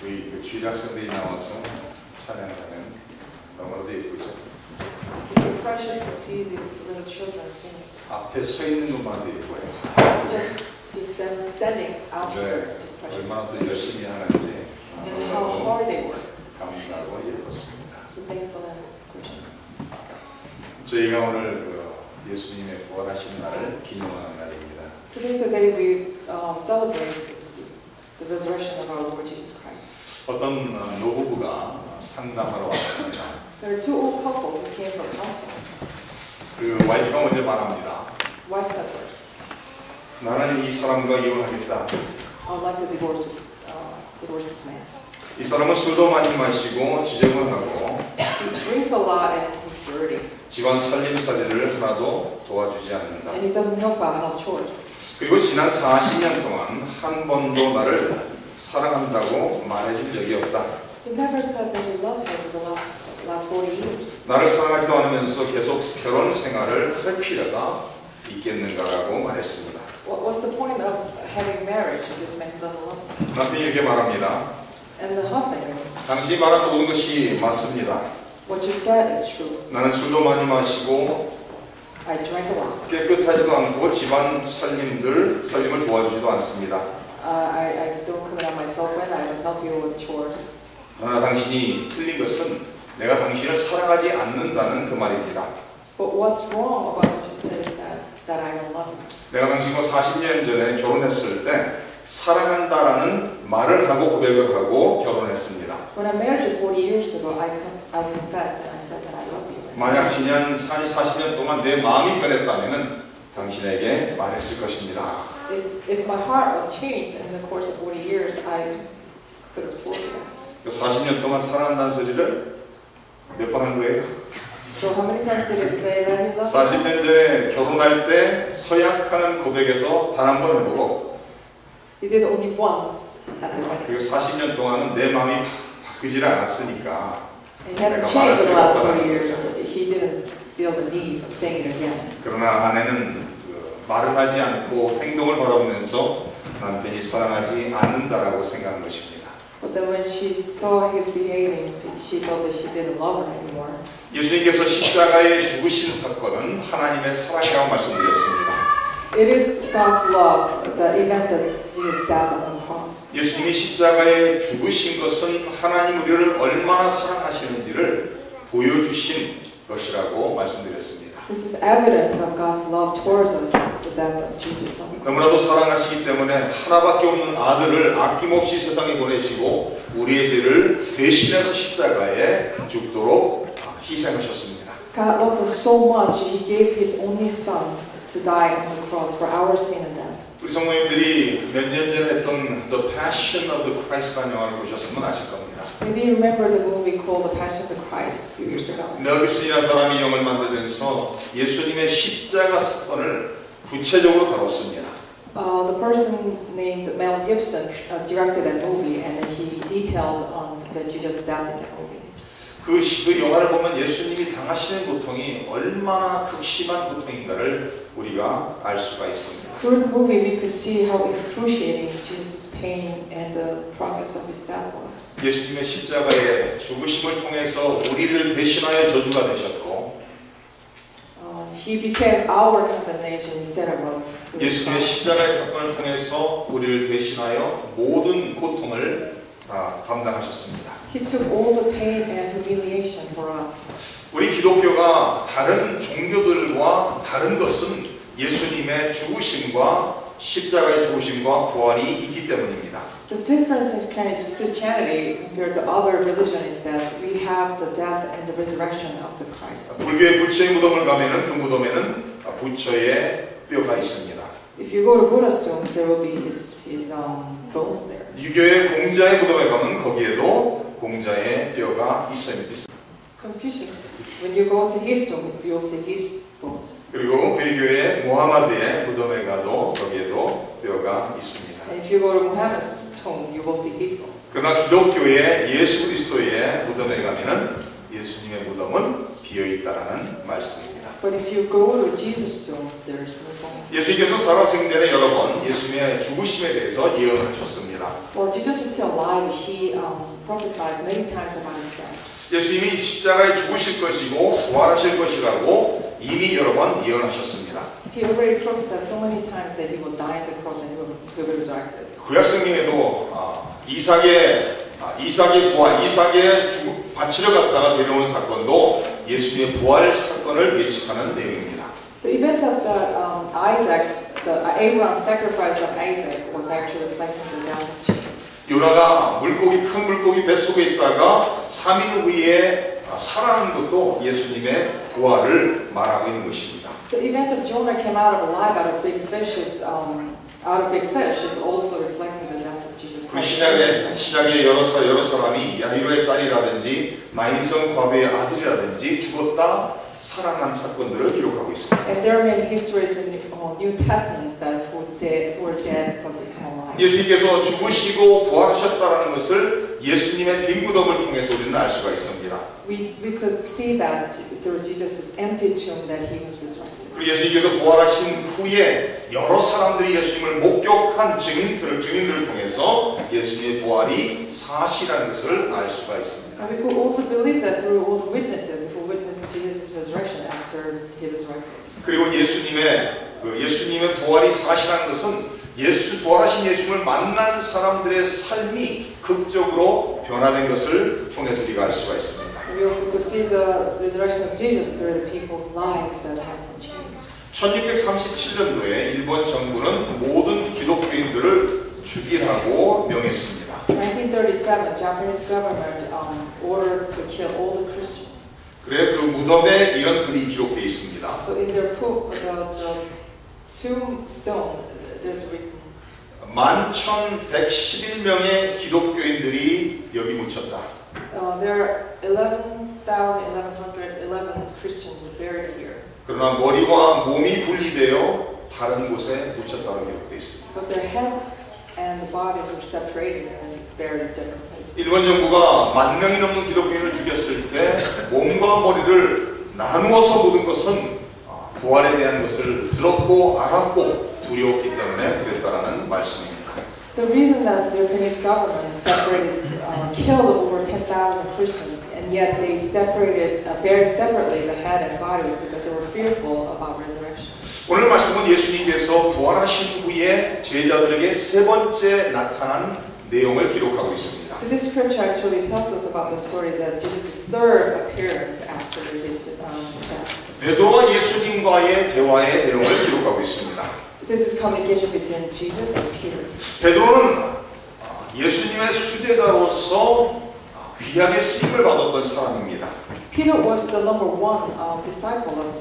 우리 주일 학생들이 나와서 찬양하면 너무나도 예쁘죠. It's so precious to see these little children singing. 앞에 서 있는 것만도 예뻐요. Just them standing out there is just precious. 얼마나 또 열심히 하는지 And how hard they work. 감사하고 예뻤습니다. So thankful and it's precious. 저희가 오늘 예수님의 부활하신 날을 기념하는 날입니다. Today is the day we celebrate the resurrection of our Lord Jesus Christ. 어떤 노부부가 상담하러 왔습니다. There are two old couples who came for counseling. 그 와이프가 먼저 말합니다. Wife said first, 나는 이 사람과 이혼하겠다. I would like to divorce this man. 이 사람은 술도 많이 마시고 지정을 하고 He drinks a lot and he's dirty. 집안 살림살이를 하나도 도와주지 않는다. And he doesn't help out house chores. 그리고 지난 40년 동안 한 번도 나를 사랑한다고 말해준 적이 없다. He never said that he loves her for the last 40 years. 나를 사랑하지도 않으면서 계속 결혼 생활을 할 필요가 있겠는가라고 말했습니다. What's the point of having marriage if this man doesn't love her? 남편이 이렇게 말합니다. And the husband goes, 당신이 말한 모든 것이 맞습니다. what you said is true. 나는 술도 많이 마시고 I drank a lot. 깨끗하지도 않고 집안 살림을 도와주지도 않습니다. I don't clean up myself when I don't help you with chores. 그러나 당신이 틀린 것은 내가 당신을 사랑하지 않는다는 그 말입니다. But what's wrong about what you said is that I don't love you. 내가 당신과 40년 전에 결혼했을 때 사랑한다라는 말을 하고 고백을 하고 결혼했습니다. When I married you 40 years ago, I confessed and I said that I love you. 만약 지난 40년 동안 내 마음이 변했다면 당신에게 말했을 것입니다. If my heart was changed in the course of 40 years, I could have told you that. 40년 동안 사랑한다는 소리를 몇 번 한 거예요? So how many times did you say that you love me? 40년 전에 결혼할 때 서약하는 고백에서 단 한 번 해보고 You did only once at the wedding. 그리고 40년 동안은 내 마음이 바뀌질 않았으니까 And he hasn't changed for the last 40 years. He didn't feel the need of saying it again. 그러나 아내는 말을 하지 않고 행동을 바라보면서 남편이 사랑하지 않는다라고 생각한 것입니다. But then when she saw his behaving, she felt that she didn't love him anymore. 예수님께서 십자가에 죽으신 사건은 하나님의 사랑이라고 말씀드렸습니다. It is God's love, the event that Jesus died on the cross. 예수님이 십자가에 죽으신 것은 하나님 우리를 얼마나 사랑하시는지를 보여주신 것이라고 말씀드렸습니다. This is evidence of God's love towards us, the death of Jesus on the cross. 너무나도 사랑하시기 때문에 하나밖에 없는 아들을 아낌없이 세상에 보내시고 우리의 죄를 대신해서 십자가에 죽도록 희생하셨습니다. God loved us so much, He gave His only Son to die on the cross for our sin and death. 우리 성도님들이 몇 년 전에 했던 The Passion of the Christ라는 영화를 보셨으면 아실 겁니다. Maybe you remember the movie called The Passion of the Christ a few years ago. 멜 깁슨이라는 사람이 영화를 만들면서 예수님의 십자가 사건을 구체적으로 다뤘습니다. The person named Mel Gibson directed that movie, and he detailed on the Jesus' death in that movie. 그 영화를 보면 예수님이 당하시는 고통이 얼마나 극심한 고통인가를 우리가 알 수가 있습니다. Through the movie, we could see how excruciating Jesus' pain and the process of His death was. 예수님의 십자가의 죽으심을 통해서 우리를 대신하여 저주가 되셨고, He became our condemnation instead of us. 예수님의 십자가의 사건을 통해서 우리를 대신하여 모든 고통을 다 감당하셨습니다. He took all the pain and humiliation for us. 우리 기독교가 다른 종교들과 다른 것은 예수님의 죽으심과 십자가의 죽으심과 부활이 있기 때문입니다. The difference in Christianity compared to other religions is that we have the death and the resurrection of the Christ. 불교의 부처의 무덤을 가면은 그 무덤에는 부처의 뼈가 있습니다. If you go to Buddha's tomb, there will be his bones there. 유교의 공자의 무덤에 가면 거기에도 공자의 뼈가 있습니다. Confucius, when you go to his tomb, you'll see his bones. 그리고 회교의 모하마드의 무덤에 가도 거기에도 뼈가 있습니다. And if you go to Muhammad's tomb, you will see his bones. 그러나 기독교의 예수 그리스도의 무덤에 가면은 예수님의 무덤은 비어 있다라는 말씀입니다. But if you go to Jesus' tomb, there is no tomb. 예수님께서 살아생전에 여러 번 예수님의 죽으심에 대해서 예언을 하셨습니다. While Jesus is still alive, he prophesied many times about his death. 예수님이 십자가에 죽으실 것이고 부활하실 것이라고 이미 여러 번 예언하셨습니다. He already prophesied so many times that he will die on the cross and he will be resurrected. 구약성경에도 이삭의 부활, 이삭의 바치러 갔다가 데려오는 사건도 예수님의 부활 사건을 예측하는 내용입니다. The event of the Abraham's sacrifice of Isaac was actually reflecting the death of Jesus. 요나가 큰 물고기 뱃속에 있다가 3일 후에 살아나는 것도 예수님의 부활을 말하고 있는 것입니다. The event of Jonah came out of alive out of big fish is also reflecting the death of Jesus 그 Christ. 신약의 여러 사람이 야이로의 딸이라든지 마인성 과부의 아들이라든지 죽었다 살아난 사건들을 기록하고 있습니다. And there are many histories in the New Testaments that were dead but become alive. 예수님께서 죽으시고 부활하셨다는 것을 예수님의 빈 무덤을 통해서 우리는 알 수가 있습니다. We could see that through Jesus' empty tomb that he was resurrected. 그리고 예수님께서 부활하신 후에 여러 사람들이 예수님을 목격한 증인들을 통해서 예수님의 부활이 사실이라는 것을 알 수가 있습니다. And we could also believe that through all the witnesses who witnessed Jesus' resurrection after he resurrected. 그리고 예수님의 부활이 사실이라는 것은 부활하신 예수님을 만난 사람들의 삶이 극적으로 변화된 것을 통해서 우리가 알 수가 있습니다. We also could see the resurrection of Jesus through the people's lives that has been changed. 1637년도에 일본 정부는 모든 기독교인들을 죽이라고 명했습니다. 1937, Japanese government ordered to kill all the Christians. 그래 그 무덤에 이런 글이 기록되어 있습니다. So in their tombstone, there's written 11,111명의 기독교인들이 여기 묻혔다. There are 11,1111 Christians buried here. 그러나 머리와 몸이 분리되어 다른 곳에 묻혔다고 기록되어 있습니다. But their heads and the bodies were separated and buried in different places. 일본 정부가 10,000명이 넘는 기독교인을 죽였을 때 몸과 머리를 나누어서 묻은 것은 부활에 대한 것을 들었고 알았고 두려웠기 때문에 그랬다라는 말씀입니다. The reason that the Japanese government killed over 10,000 Christians, and yet they buried separately the head and body, was because they were fearful about resurrection. 오늘 말씀은 예수님께서 부활하신 후에 제자들에게 세 번째 나타난 내용을 기록하고 있습니다. So this scripture actually tells us about the story that Jesus' third appearance after his death. 베드로와 예수님과의 대화의 내용을 기록하고 있습니다. This is communication between Jesus and Peter. 베드로는 예수님의 수제자로서 귀하게 쓰임을 받았던 사람입니다. Peter was the number one disciple of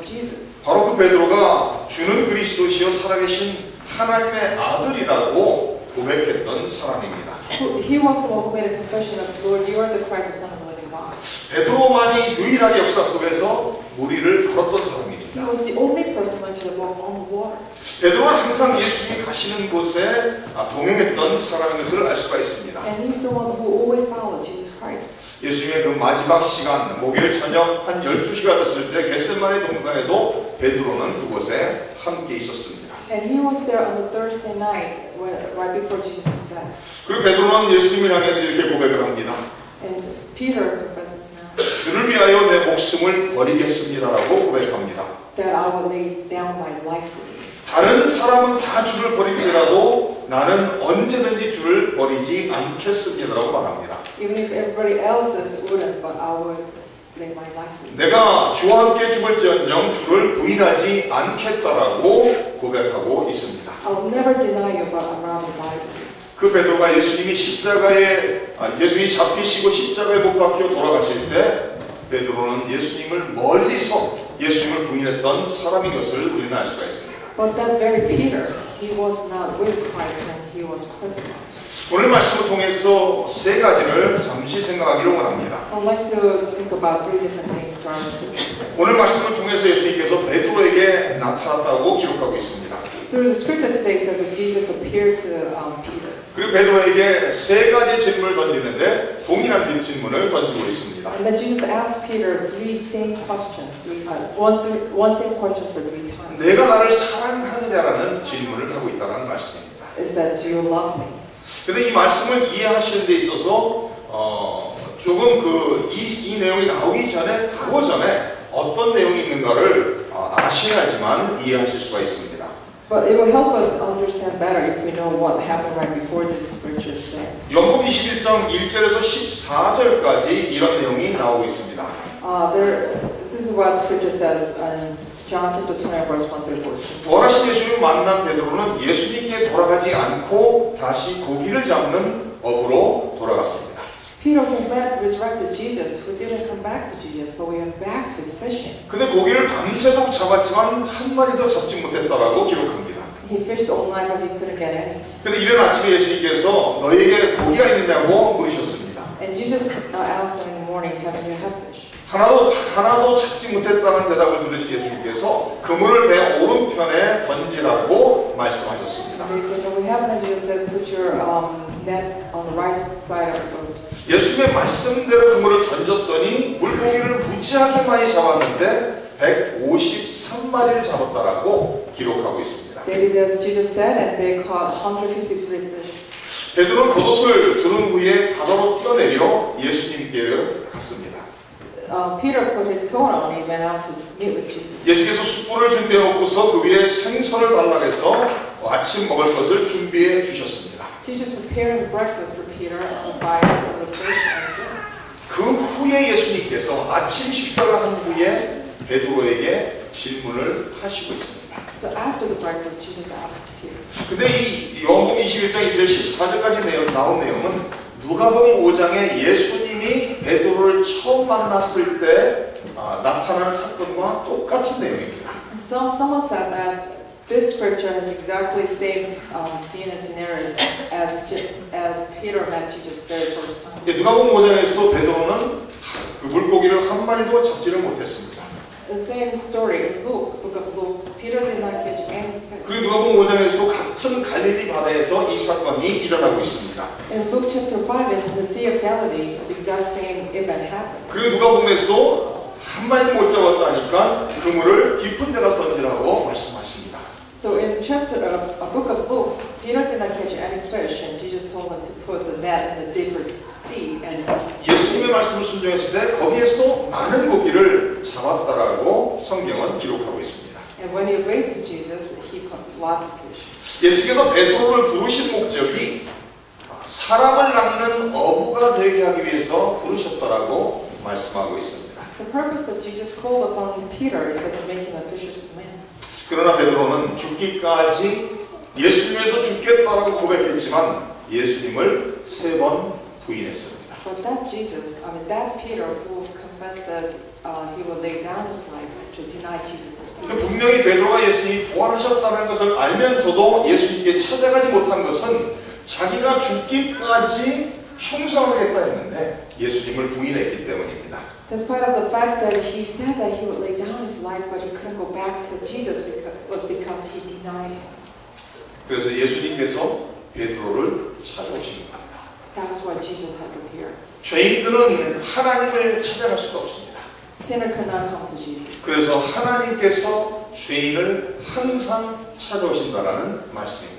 Jesus. 바로 그 베드로가 주는 그리스도시요 살아계신 하나님의 아들이라고 고백했던 사람입니다. He was the one who made a confession of, Lord, you are the Christ, the Son of the living God. 베드로만이 유일하게 역사 속에서 무리를 걸었던 사람입니다. He was the only person who actually walked on the water. 베드로는 항상 예수님이 가시는 곳에 동행했던 사람인 것을 알 수가 있습니다. And he's the one who always followed Jesus Christ. 예수님의 그 마지막 시간, 목요일 저녁 한 12시가 됐을 때 겟세마네 동산에도 베드로는 그곳에 함께 있었습니다. And he was there on the Thursday night, right before Jesus' death. 그리고 베드로는 예수님을 향해서 이렇게 고백을 합니다. And Peter confesses now 주를 위하여 내 목숨을 버리겠습니다라고 고백합니다. that I will lay down my life for you. 다른 사람은 다 주를 버릴지라도 나는 언제든지 주를 버리지 않겠습니다라고 말합니다. Even if everybody else wouldn't, but I would lay my life for you. 내가 주와 함께 죽을지언정 주를 부인하지 않겠다라고 고백하고 있습니다. I will never deny you, but I'd rather die with you. 그 베드로가 예수님이 잡히시고 십자가에 못 박혀 돌아가실 때 베드로는 예수님을 멀리서 예수님을 부인했던 사람인 것을 우리는 알 수가 있습니다. But that very Peter, he was not with Christ when he was crucified. 오늘 말씀을 통해서 세 가지를 잠시 생각하기를 원합니다. I'd like to think about three different things throughout the scripture. 오늘 말씀을 통해서 예수님께서 베드로에게 나타났다고 기록하고 있습니다. Through the scripture today, it says that Jesus appeared to Peter. 그리고 베드로에게 세 가지 질문을 던지는데 동일한 질문을 던지고 있습니다. And then Jesus asked Peter three same questions, one same questions for 3 times. 내가 나를 사랑하느냐라는 질문을 하고 있다는 말씀입니다. Is that do you love me? 근데 이 말씀을 이해하시는 데 있어서 조금 이 내용이 나오기 전에 하고 전에 어떤 내용이 있는가를 아셔야지만 이해하실 수가 있습니다. But it will help us understand better if we know what happened right before this scripture is said. 요한복음 21장 1절에서 14절까지 이런 내용이 나오고 있습니다. This is what scripture says in John chapter 20 verse 1 through 14. 부활하신 예수님을 만난 베드로는 예수님께 돌아가지 않고 다시 고기를 잡는 업으로 돌아갔습니다. Peter, who met resurrected Jesus, who didn't come back to Jesus, but we went back to his fishing. 근데 고기를 밤새도록 잡았지만 한 마리도 잡지 못했다라고 기록합니다. He fished all night, but he couldn't get any. 근데 이른 아침에 예수님께서 너희에게 고기가 있느냐고 물으셨습니다. And Jesus asked them in the morning, "Haven't you had fish?" 하나도 잡지 못했다는 대답을 들으신 예수님께서 그물을 배 오른편에 던지라고 말씀하셨습니다. And they said, "No, we haven't." And Jesus said, "Put your net on the right side of the boat." 예수님의 말씀대로 그물을 던졌더니 물고기를 무지하게 많이 잡았는데 153마리를 잡았다라고 기록하고 있습니다. They did as Jesus said, and they caught 153 fish. 베드로는 겉옷을 두른 후에 바다로 뛰어내려 예수님께 갔습니다. Peter put his coat on. He went out to meet with Jesus. 예수께서 숯불을 준비해 놓고서 그 위에 생선을 달라고 해서 아침 먹을 것을 준비해 주셨습니다. Jesus preparing breakfast for Peter on fire with fish and bread. 그 후에 예수님께서 아침 식사를 한 후에 베드로에게 질문을 하시고 있습니다. So after the breakfast, Jesus asked Peter. 근데 이 요한복음 21장 1절 14절까지 나온 내용은 누가복음 5장에 예수님이 베드로를 처음 만났을 때 나타난 사건과 똑같은 내용입니다. Someone said that this scripture has exactly the same scene and scenarios as Peter met Jesus very first time. 누가복음 5장에서도 베드로는 그 물고기를 한 마리도 잡지를 못했습니다. The same story in Luke, book of Luke. Peter did not catch any fish. 그리고 누가복음 5장에서도 같은 갈릴리 바다에서 이 사건이 일어나고 있습니다. In Luke chapter 5, in the Sea of Galilee, the exact same event happened. 그리고 누가복음에서도 한 마리도 못 잡았다니까 그물을 깊은 데 가서 던지라고 말씀하십니다. So in book of Luke, Peter did not catch any fish, and Jesus told him to put the net in the deeper sea. And 예수님의 말씀을 순종했을 때 거기에서도 많은 고기를 잡았다라고 성경은 기록하고 있습니다. And when he obeyed to Jesus, he caught lots of fish. 예수께서 베드로를 부르신 목적이 사람을 낚는 어부가 되게 하기 위해서 부르셨다라고 말씀하고 있습니다. The purpose that Jesus called upon Peter is that to make him a fisher of men. 그러나 베드로는 죽기까지 예수님에서 죽겠다라고 고백했지만 예수님을 3번 부인했습니다. But that Peter who confessed that he will lay down his life to deny Jesus. 분명히 베드로가 예수님이 부활하셨다는 것을 알면서도 예수님께 찾아가지 못한 것은 자기가 죽기까지 충성하겠다 했는데 예수님을 부인했기 때문입니다. Despite of the fact that he said that he would lay down his life, but he couldn't go back to Jesus because he denied him. 그래서 예수님께서 베드로를 찾아오신 겁니다. That's why Jesus had to appear. 죄인들은 하나님을 찾아갈 수가 없습니다. Sinner could not come to Jesus. 그래서 하나님께서 죄인을 항상 찾아오신다라는 말씀입니다.